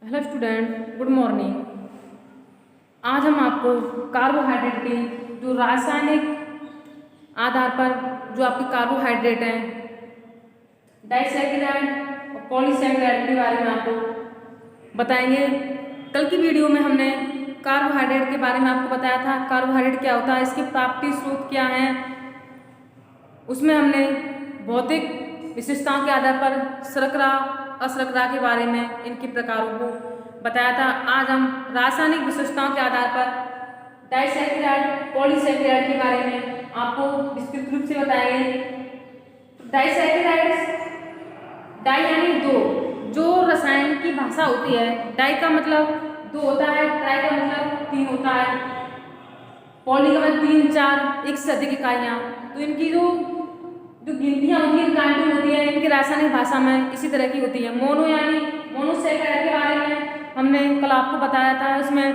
Hello student, good morning. आज हम आपको कार्बोहाइड्रेट के जो रासायनिक आधार पर जो आपके कार्बोहाइड्रेट हैं, डाइसैकेराइड और पॉलीसैकेराइड के बारे में आपको बताएंगे। कल की वीडियो में हमने कार्बोहाइड्रेट के बारे में आपको बताया था, कार्बोहाइड्रेट क्या होता है, इसके प्राप्ति स्रोत क्या हैं। उसमें हमने भौतिक विशेषताओं के आधार पर शर्करा अशर्करा के बारे में, इनके प्रकारों को बताया था। आज हम रासायनिक विशेषताओं के आधार पर डाइसैकेराइड पॉलीसैकेराइड के बारे में आपको विस्तृत रूप से बताएंगे। डाइसैकेराइड्स, डाई यानी दो, जो रसायन की भाषा होती है। डाई का मतलब दो होता है, ट्राई का मतलब तीन होता है, पॉली का मतलब तीन चार एक से अधिक इकाइयाँ। तो इनकी जो गिनतियाँ होती हैं, काउंटिंग होती है, इनकी रासायनिक भाषा में इसी तरह की होती है। मोनो यानी मोनोसैकेराइड के बारे में हमने कल आपको बताया था। इसमें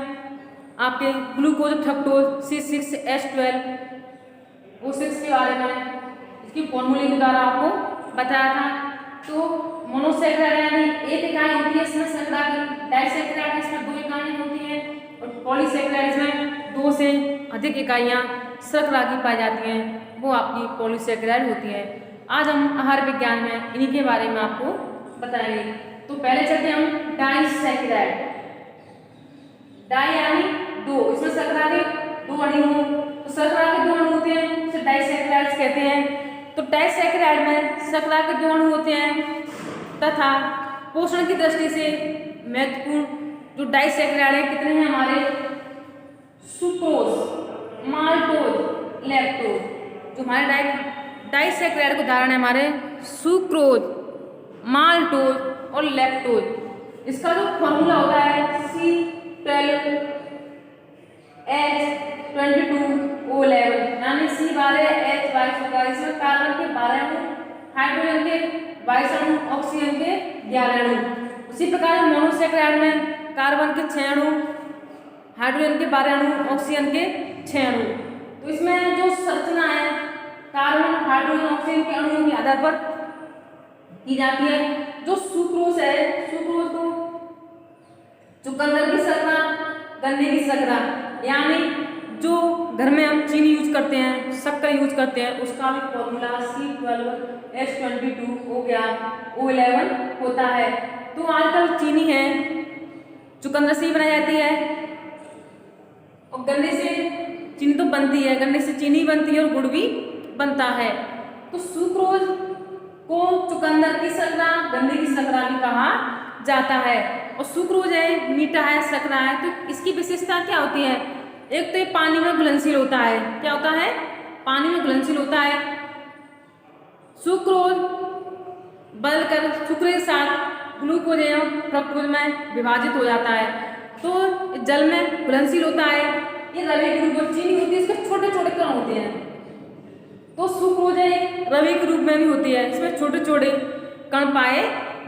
आपके ग्लूकोज फ्रक्टोज C6H12O6 के बारे में इसकी फॉर्मूले के द्वारा आपको बताया था। तो मोनोसैकेराइड यानी एक इकाई होती है इसमें शर्करा की, डाइसैकेराइड इसमें दो इकाइयाँ होती हैं, और पॉलीसैकेराइड में दो से अधिक इकाइयाँ शर्करा की पाई जाती हैं, वो आपकी पॉलीसैकेराइड होती है। आज हम आहार विज्ञान में इन्हीं के बारे में आपको बताएंगे। तो पहले चलते हम डाइसैकेराइड। डाई यानी दो, इसमें शर्करा के दो अणु हो, तो शर्करा के दो अणु होते हैं, उसे डाइसैकेराइड्स कहते हैं। तो डाइसैकेराइड में शर्करा के दो अणु होते हैं तथा पोषण की दृष्टि से महत्वपूर्ण जो डाइसैकेराइड है कितने हैं हमारे, सुक्रोज, माल्टोज, लैक्टोज। जो हमारे डाइसैकेराइड के उदाहरण है हमारे सुक्रोज, माल्टोज और लैक्टोज। इसका जो फॉर्मूला होता है C12H22O11 यानी C12H22 होगा। इसमें कार्बन के 12 अणु, हाइड्रोजन के 22 अणु, ऑक्सीजन के 11 अणु। उसी प्रकार मोनोसैकेराइड में कार्बन के 6 अणु, हाइड्रोजन के 12 अणु, ऑक्सीजन के 6 अणु। तो इसमें जो संरचना है कार्बन हाइड्रोजन ऑक्सीजन के अणुओं के आधार पर की जाती है। जो सुक्रोज है, सुक्रोज को चुकंदर की शर्करा, गन्ने की शर्करा, यानी जो घर में हम चीनी यूज करते हैं, शक्कर यूज करते हैं, उसका भी फॉर्मूला C12H22O11 होता है। तो आजकल चीनी है चुकंदर से ही बनाई जाती है, और गन्ने से चीनी तो बनती है, गन्ने से चीनी बनती है और गुड़ भी बनता है। तो सुक्रोज को चुकंदर की शर्करा, गन्ने की शर्करा भी कहा जाता है। और सुक्रोज है मीठा है, शर्करा है, तो इसकी विशेषता क्या होती है। एक तो ये पानी में घुलनशील होता है। क्या होता है, पानी में घुलनशील होता है। सुक्रोज बदलकर शुक्र के साथ ग्लूकोज एवं फ्रक्टोज में विभाजित हो जाता है, तो जल में घुलनशील होता है। ये रवि के रूप में चीनी होती है, इसके छोटे छोटे कण होते हैं। तो सुक्रोज है रवि के रूप में भी होती है, इसमें छोटे छोटे कण पाए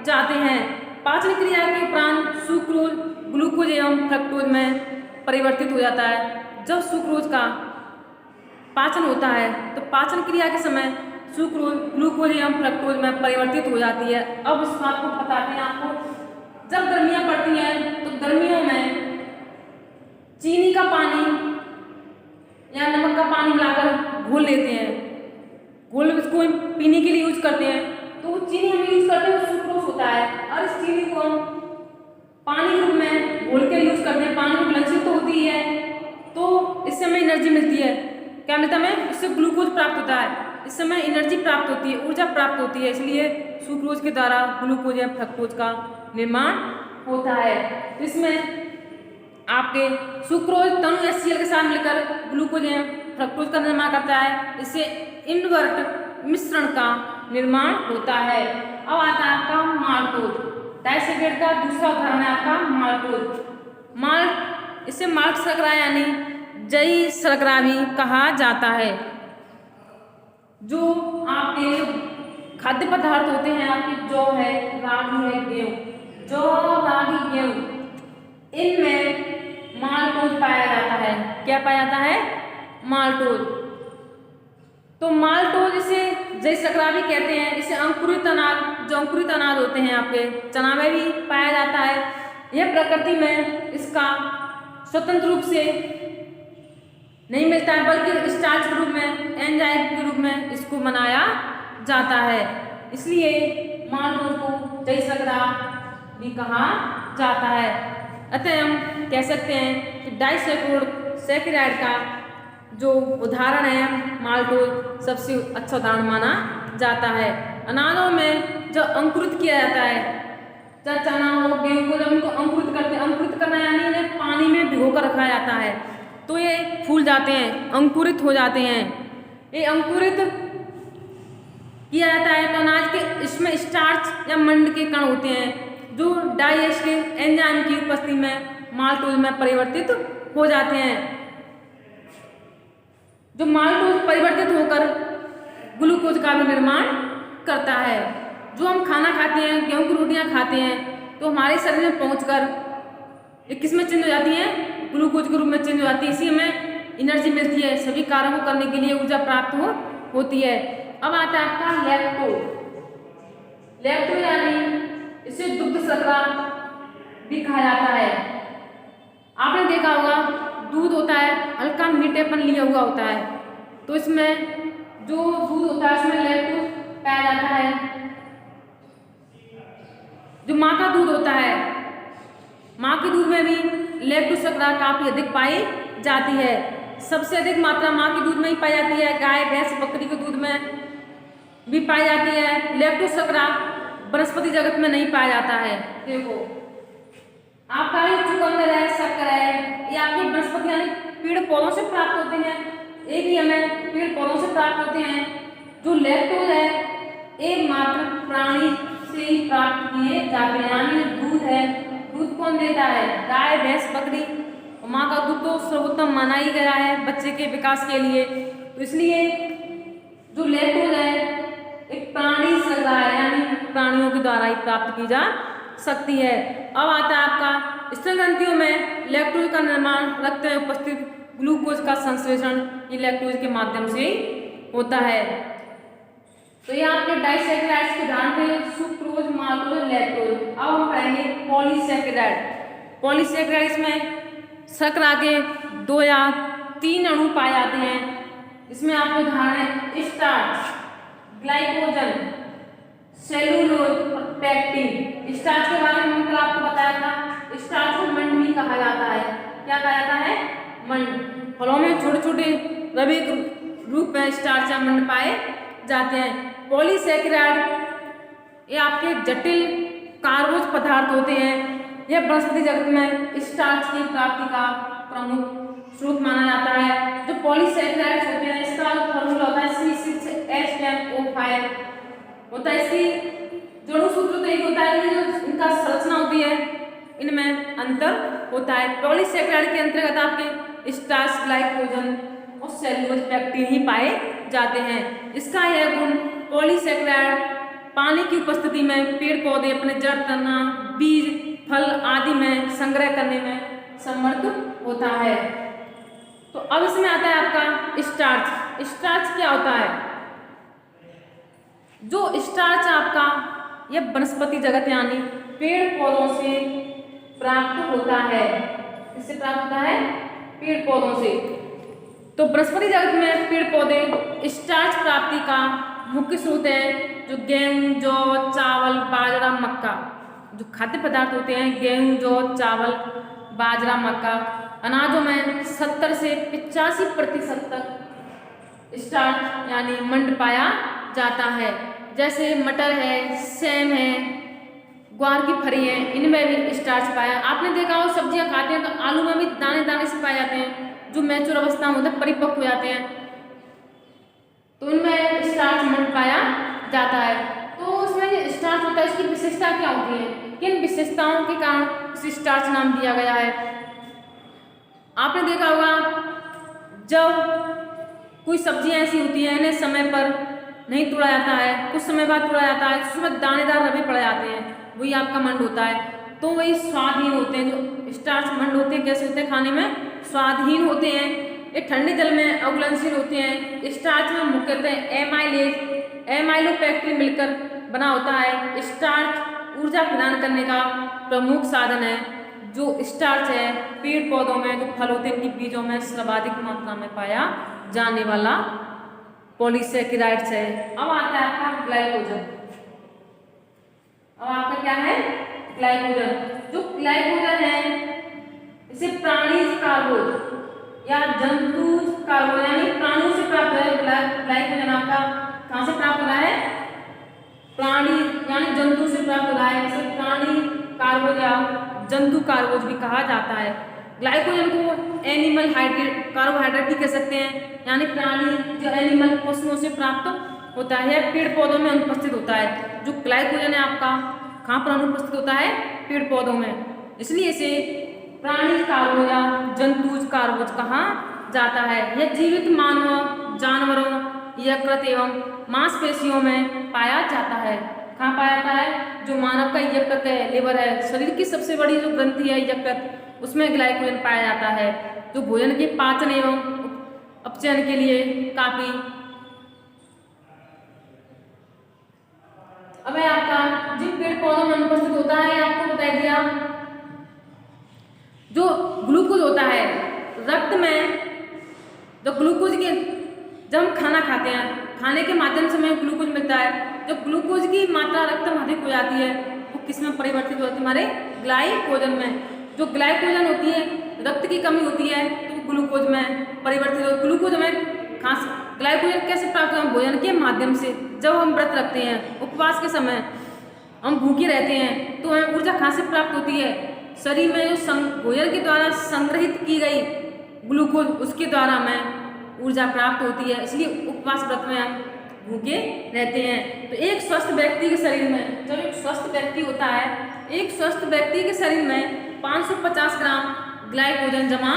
जाते हैं। पाचन क्रिया के उपरांत सुक्रोज ग्लूकोज एवं फ्रक्टोज में परिवर्तित हो जाता है। जब सुक्रोज का पाचन होता है तो पाचन क्रिया के समय सुक्रोज ग्लूकोज एवं फ्रक्टोज में परिवर्तित हो जाती है। अब इस बात को बताते हैं आपको, जब गर्मियां पड़ती हैं तो गर्मियों में चीनी का पानी या नमक का पानी मिलाकर घोल लेते हैं, घोल इसको पीने के लिए यूज करते हैं। तो वो चीनी हम यूज करते हैं, सुक्रोज होता है, और इस चीनी को हम पानी के रूप में घोल के यूज करते हैं। पानी में घुलनशील तो होती है, तो इससे हमें एनर्जी मिलती है। क्या मिलता है हमें, इससे ग्लूकोज प्राप्त होता है, इससे हमें एनर्जी प्राप्त होती है, ऊर्जा प्राप्त होती है। इसलिए सुक्रोज के द्वारा ग्लूकोज या फ्रक्टोज का निर्माण होता है। इसमें आपके सुक्रोज तनु HCl के साथ मिलकर ग्लूकोज या फ्रक्टोज का निर्माण करता है, इससे इनवर्ट मिश्रण का निर्माण होता है। अब आता है आपका माल्टोज। डाइसैकेराइड का दूसरा उदाहरण है आपका माल्टोज। माल्ट, इसे माल्ट शर्करा यानी जई शर्करा भी कहा जाता है। जो आपके खाद्य पदार्थ होते हैं, आपकी जौ है, रागी है, गेहूं, जौ, रागी, गेहूं, इनमें माल्टोज पाया जाता है। क्या पाया जाता है, माल्टोज। तो माल्टोज इसे जई शर्करा भी कहते हैं। इसे अंकुरित अनाज, जो अंकुरित अनाज होते हैं आपके चना में भी पाया जाता है। यह प्रकृति में इसका स्वतंत्र रूप से नहीं मिलता है, बल्कि स्टार्च के रूप में, एंजाइम के रूप में इसको बनाया जाता है। इसलिए माल्टोज को जई सकरा भी कहा जाता है। अतः हम कह सकते हैं कि डाइसैकेराइड का जो उदाहरण है माल्टोज सबसे अच्छा उदाहरण माना जाता है। अनाजों में जब अंकुरित किया जाता है, चाहे चना हो, गेहूं को, जब उनको अंकुरित करते हैं, अंकुरित करना यानी इन्हें पानी में भिगो कर रखा जाता है तो ये फूल जाते हैं, अंकुरित हो जाते हैं। ये अंकुरित किया जाता है तो अनाज के इसमें स्टार्च या मंड के कण होते हैं जो डाइजेस्टिव एंजाइम की उपस्थिति में माल्टोज में परिवर्तित हो जाते हैं। जो माल्टोज परिवर्तित होकर ग्लूकोज का भी निर्माण करता है। जो हम खाना खाते हैं, गेहूं की रोटियां खाते हैं तो हमारे शरीर में पहुंचकर ये किस में चेंज हो जाती है, ग्लूकोज के रूप में चेंज हो जाती है। इसी हमें एनर्जी मिलती है, सभी कार्यों को करने के लिए ऊर्जा प्राप्त होती है। अब आता है आपका लैक्टो यानी इसे दुग्ध शर्करा भी कहा जाता है। आपने देखा होगा दूध होता है, हल्का मीठेपन लिया हुआ होता है, तो इसमें जो दूध होता है उसमें लैक्टोज पाया जाता है। जो माँ का दूध होता है, माँ के दूध में भी लैक्टोज शर्करा काफी अधिक पाई जाती है। सबसे अधिक मात्रा माँ के दूध में ही पाई जाती है। गाय, भैंस, बकरी के दूध में भी पाई जाती है। लैक्टोज शर्करा वनस्पति जगत में नहीं पाया जाता है। देखो आपका चुकंदर है, शक्कर है, ये आपके वनस्पति यानी पेड़ पौधों से प्राप्त होते हैं। ये भी हमें पेड़ पौधों से प्राप्त होते हैं। जो लैक्टोज है एक मात्र प्राणी से ही प्राप्त किए जाते हैं। यानी दूध है, दूध कौन देता है, गाय, भैंस, बकरी। माँ का दूध तो सर्वोत्तम माना ही गया है बच्चे के विकास के लिए। तो इसलिए जो लैक्टोज है एक प्राणी शर्करा है, यानी प्राणियों के द्वारा ही प्राप्त की जा सकती है। अब आता है आपका स्तन ग्रंथियों में लैक्टोज का निर्माण रक्त में उपस्थित ग्लूकोज का संश्लेषण ये लैक्टोज के माध्यम से होता है। तो ये आपके डाइसैकेराइड्स के उदाहरण थे, सुक्रोज, माल्टोज, लैक्टोज। अब हम पढ़ेंगे पॉलीसैकेराइड। पॉलीसैकेराइड्स में शर्करा के 2 या 3 अणु पाए जाते हैं। इसमें आपके उदाहरण है स्टार्च, ग्लाइकोजन, सेलुलोज और पैक्टिन। स्टार्च के बारे में कल आपको बताया था, स्टार्च को मंड भी कहा जाता है। क्या कहा जाता है, मंड। फलों में छोटे छोटे रवि रूप में स्टार्च या मंड पाए जाते हैं। पॉलीसैकेराइड ये आपके जटिल कार्बोज पदार्थ होते हैं। यह वनस्पति जगत में स्टार्च की प्राप्ति का प्रमुख स्रोत माना जाता है। जो पॉलीसैकेराइड्स होते हैं इसका फॉर्मूला होता है C6H10O5 होता है। इसकी जोड़ सूत्र तो एक होता है, जो इनका संरचना होती है इनमें अंतर होता है। पॉलीसैकेराइड के अंतर्गत आपके स्टार्च, ग्लाइकोजन और सेलुलोज, पैक्टिन ही पाए जाते हैं। इसका यह गुण पॉलीसैकेराइड पानी की उपस्थिति में पेड़ पौधे अपने जड़, तना, बीज, फल आदि में संग्रह करने में समर्थ होता है। तो अब इसमें आता है आपका स्टार्च। स्टार्च क्या होता है, जो स्टार्च आपका यह वनस्पति जगत यानी पेड़ पौधों से प्राप्त होता है। इससे प्राप्त होता है पेड़ पौधों से। तो वनस्पति जगत में पेड़ पौधे स्टार्च प्राप्ति का मुख्य स्रोत है। जो गेहूं, जौ, चावल, बाजरा, मक्का, जो खाद्य पदार्थ होते हैं, गेहूं, जौ, चावल, बाजरा, मक्का, अनाजों में 70 से 85% तक स्टार्च यानी मंड पाया जाता है। जैसे मटर है, सेम है, ग्वार की फली है, इनमें भी स्टार्च पाया। आपने देखा हो सब्जियां खाते हैं तो आलू में भी दाने दाने से पाए जाते हैं, जो मैच्योर अवस्था में होते हैं, परिपक्व हो जाते हैं, तो इनमें स्टार्च मंड पाया जाता है। तो उसमें जो स्टार्च होता है इसकी विशेषता क्या होती है, किन विशेषताओं के कारण इसे स्टार्च नाम दिया गया है। आपने देखा होगा जब कोई सब्जियां ऐसी होती हैं इन्हें समय पर नहीं तोड़ा जाता है, कुछ समय बाद तोड़ा जाता है, उसमें दानेदार रवे पड़ जाते हैं, वही आपका मंड होता है। तो वही स्वादहीन होते हैं। जो स्टार्च मंड होते हैं कैसे होते हैं, खाने में स्वादहीन होते हैं। ये ठंडे जल में अघुलनशील होते हैं। स्टार्च में मुख्यतः एमाइलेज, एमाइलोपेक्टिन मिलकर बना होता है। स्टार्च ऊर्जा प्रदान करने का प्रमुख साधन है। जो स्टार्च है पेड़ पौधों में जो फल होते हैं इनके बीजों में सर्वाधिक मात्रा में पाया जाने वाला पॉलीसेकेराइड्स है। अब आता है आपका ग्लाइकोजन। अब आपका क्या है ग्लाइकोजन। जो ग्लाइकोजन है इसे प्राणीज कार्बोज या जंतुज कार्बोज यानी प्राणियों से प्राप्त है। ग्लाइकोजन आपका कहाँ से प्राप्त हो रहा है प्राणी यानी जंतु से प्राप्त हो रहा है। इसे प्राणी कार्बोज या जंतु कार्बोज भी कहा जाता है। ग्लाइकोजन को एनिमल हाइड्रेट कार्बोहाइड्रेट भी कह सकते हैं यानी प्राणी जो एनिमल पशुओं से प्राप्त होता है पेड़ पौधों में अनुपस्थित होता है। जो ग्लाइकोजन है आपका कहाँ पर अनुपस्थित होता है पेड़ पौधों में, इसलिए इसे प्राणी कार्बोज या जंतुज कार्बोज कहा जाता है। यह जीवित मानव जानवरों यकृत एवं मांसपेशियों में पाया जाता है। कहाँ पाया जाता है जो मानव का यकृत है लिवर है शरीर की सबसे बड़ी जो ग्रंथि है यकृत उसमें ग्लाइकोजन पाया जाता है जो भोजन के पाचन एवं अपचयन के लिए काफी। अब है आपका जिन पेड़ पौधों में अनुपस्थित होता है आपको बता दिया। जो ग्लूकोज होता है रक्त में जो ग्लूकोज के जब हम खाना खाते हैं खाने के माध्यम से हमें ग्लूकोज मिलता है। जब ग्लूकोज की मात्रा रक्त में अधिक हो जाती है वो किस में परिवर्तित होती है हमारे ग्लाइकोजन में। जो ग्लाइकोजन होती है रक्त की कमी होती है तो ग्लूकोज में परिवर्तित हो। ग्लूकोज में खास ग्लाइकोजन कैसे प्राप्त होता है भोजन के माध्यम से। जब हम व्रत रखते हैं उपवास के समय हम भूखे रहते हैं तो हमें ऊर्जा कहाँ से प्राप्त होती है शरीर में जो भोजन के द्वारा संग्रहित की गई ग्लूकोज उसके द्वारा हमें ऊर्जा प्राप्त होती है। इसलिए उपवास व्रत में हम भूखे रहते हैं। तो एक स्वस्थ व्यक्ति के शरीर में जब एक स्वस्थ व्यक्ति होता है एक स्वस्थ व्यक्ति के शरीर में 550 ग्राम ग्लाइकोजन जमा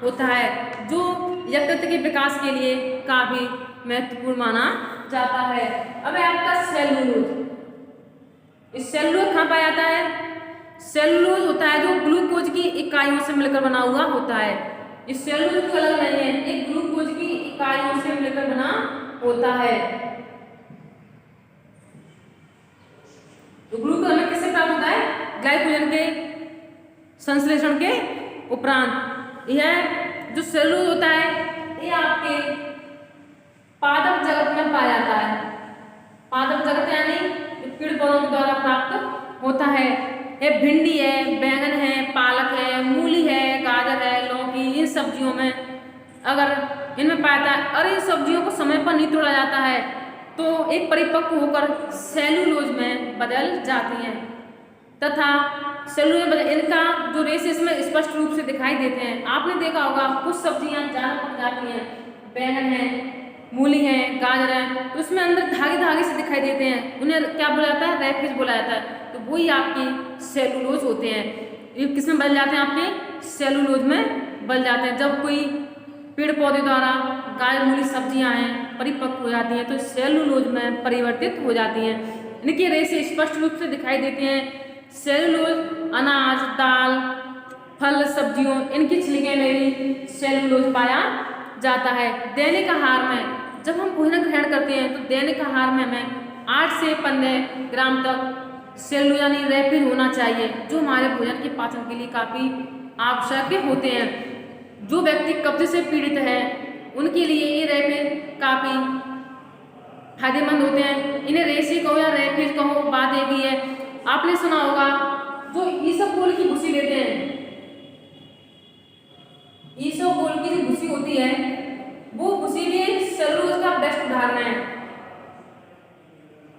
होता है जो यकृत के विकास के लिए काफी महत्वपूर्ण माना जाता है। अब है आपका सेलुलोज। इस सेलुलोज कहाँ पाया जाता है सेलुलोज होता है जो ग्लूकोज की इकाइयों से मिलकर बना हुआ होता है। इस सेलुलोज को अलग नहीं है एक ग्लूकोज की इकाइयों से मिलकर बना होता है। तो ग्लूकोज हमें किससे प्राप्त होता है ग्लाइकोजन के संश्लेषण के उपरांत। यह जो सेलुलोज होता है ये आपके पादप जगत में पाया जाता है। पादप जगत यानी पेड़ पौधों के द्वारा प्राप्त होता है। ये भिंडी है बैंगन है पालक है मूली है गाजर है लौकी इन सब्जियों में अगर इनमें पाया जाता है और इन सब्जियों को समय पर नहीं तोड़ा जाता है तो एक परिपक्व होकर सेलुलोज में बदल जाती हैं तथा सेलुलोज में इनका जो रेशेस में स्पष्ट रूप से दिखाई देते हैं। आपने देखा होगा कुछ सब्जियां ज्यादा पक जाती हैं बैंगन है मूली है गाजर है तो उसमें अंदर धागे धागे से दिखाई देते हैं उन्हें क्या बोला जाता है रैफिज बोला जाता है। तो वही आपकी सेलुलोज होते हैं। ये किस में बदल जाते हैं आपके सेलुलोज में बदल जाते हैं। जब कोई पेड़ पौधे द्वारा गाजर मूली सब्जियां हैं परिपक्व हो जाती हैं तो सेलुलोज में परिवर्तित हो जाती हैं। इनके रेशे स्पष्ट रूप से दिखाई देते हैं। सेलुलोज अनाज दाल फल सब्जियों इनकी छिलके में भी सेलुलोज पाया जाता है। दैनिक आहार में जब हम भोजन ग्रहण करते हैं तो दैनिक आहार में हमें 8 से 15 ग्राम तक सेलुलोज यानी रैपिड होना चाहिए जो हमारे भोजन के पाचन के लिए काफ़ी आवश्यक होते हैं। जो व्यक्ति कब्ज से पीड़ित है उनके लिए ये रैपिड काफ़ी फायदेमंद होते हैं। इन्हें रेसी कहो या रैपिड कहो बात एक ही है। आपने सुना होगा जो ईसबगोल की भूसी लेते हैं ईसबगोल की जो भूसी होती है वो भूसी भी सेलुलोज का बेस्ट उदाहरण है।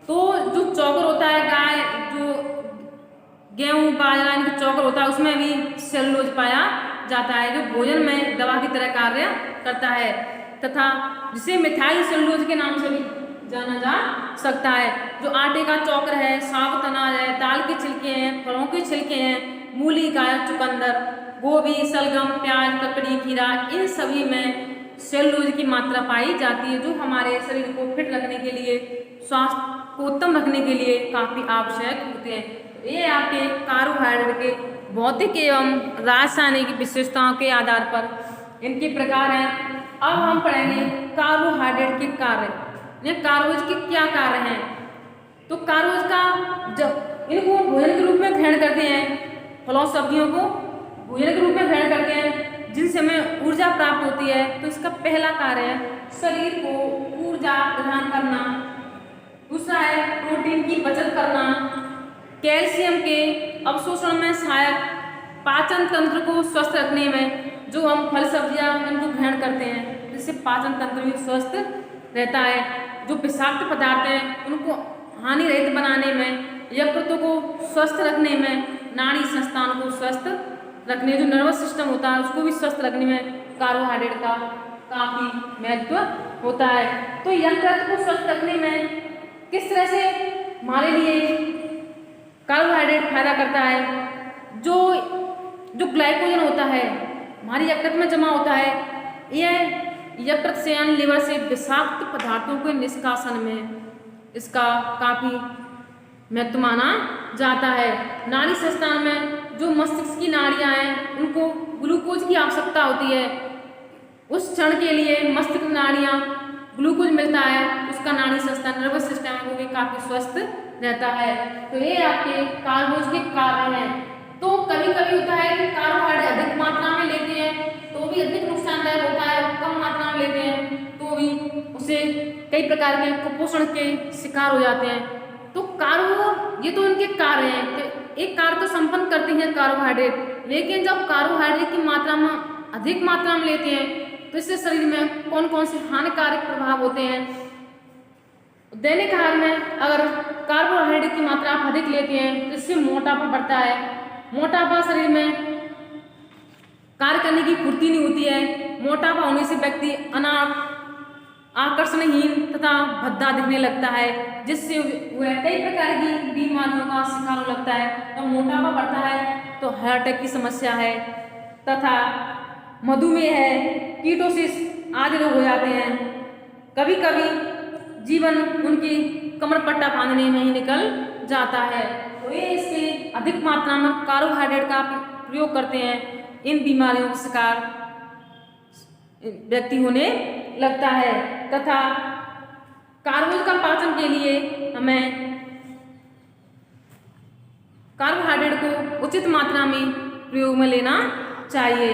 तो जो चौकर होता है गाय जो गेहूं बाजरा इनका चौकर होता है उसमें भी सेलुलोज पाया जाता है जो भोजन में दवा की तरह कार्य करता है तथा जिसे मिथाइल सेलुलोज के नाम से भी जाना जा सकता है। जो आटे का चौकर है साबुत अनाज है दाल के छिलके हैं फलों के छिलके हैं मूली गाजर चुकंदर गोभी सलगम प्याज ककड़ी खीरा इन सभी में सेलुलोज की मात्रा पाई जाती है जो हमारे शरीर को फिट रखने के लिए स्वास्थ्य को उत्तम रखने के लिए काफ़ी आवश्यक होते हैं। ये आपके कार्बोहाइड्रेट के भौतिक एवं रासायनिक विशेषताओं के आधार पर इनके प्रकार हैं। अब हम पढ़ेंगे कार्बोहाइड्रेट के कार्य। ये कार्बोज के क्या कार्य हैं। तो कार्बोज का जब इनको भोजन के रूप में ग्रहण करते हैं फलों सब्जियों को भोजन के रूप में ग्रहण करते हैं, जिनसे हमें ऊर्जा प्राप्त होती है। तो इसका पहला कार्य है शरीर को ऊर्जा प्रदान करना। दूसरा है प्रोटीन की बचत करना, कैल्शियम के अवशोषण में सहायक, पाचन तंत्र को स्वस्थ रखने में। जो हम फल सब्जियां इनको ग्रहण करते हैं जिससे पाचन तंत्र भी स्वस्थ रहता है। जो विषाक्त पदार्थ हैं उनको हानि रहित बनाने में, यकृत को स्वस्थ रखने में, नाड़ी संस्थान को स्वस्थ रखने, जो नर्वस सिस्टम होता है उसको भी स्वस्थ रखने में कार्बोहाइड्रेट का काफी महत्व होता है। तो यकृत को स्वस्थ रखने में किस तरह से हमारे लिए कार्बोहाइड्रेट फायदा करता है। जो ग्लाइकोजन होता है हमारी यकृत में जमा होता है, यह यकृत से यानी लिवर से विषाक्त पदार्थों के निष्कासन में इसका काफी महत्व माना जाता है। नाड़ी संस्थान में जो मस्तिष्क की नाड़ियां हैं उनको ग्लूकोज की आवश्यकता होती है। उस क्षण के लिए मस्तिष्क नाड़ियां ग्लूकोज मिलता है, उसका नाड़ी संस्थान नर्वस सिस्टम वो भी काफी स्वस्थ रहता है। तो ये आपके कार्बोज के कार्य हैं। तो कभी कभी होता है कि कार्बोहाइड्रेट अधिक मात्रा में लेते हैं तो भी अधिक नुकसानदायक होता है, कम मात्रा में लेते हैं तो भी उसे कई प्रकार के कुपोषण के शिकार हो जाते हैं। तो कार्बो ये तो इनके कार्य हैं, तो एक कार्य तो संपन्न करती हैं कार्बोहाइड्रेट, लेकिन जब कार्बोहाइड्रेट की मात्रा में अधिक मात्रा में लेते हैं तो इससे शरीर में कौन कौन से हानिकारक प्रभाव होते हैं। दैनिक आहार में अगर कार्बोहाइड्रेट की मात्रा आप अधिक लेते हैं तो इससे मोटापा बढ़ता है। मोटापा शरीर में कार्य करने की फुर्ती नहीं होती है। मोटापा होने से व्यक्ति आकर्षणहीन तथा भद्दा दिखने लगता है, जिससे वह कई प्रकार की बीमारियों का शिकार हो लगता है। तो मोटापा बढ़ता है तो हार्ट अटैक की समस्या है तथा मधुमेह है, कीटोसिस आदि रोग हो जाते हैं। कभी कभी जीवन उनकी कमर पट्टा बांधने में ही निकल जाता है। तो ये इसके अधिक मात्रा में कार्बोहाइड्रेट का प्रयोग करते हैं, इन बीमारियों का शिकार व्यक्ति होने लगता है। तथा कार्बोज का पाचन के लिए हमें कार्बोहाइड्रेट को उचित मात्रा में प्रयोग में लेना चाहिए।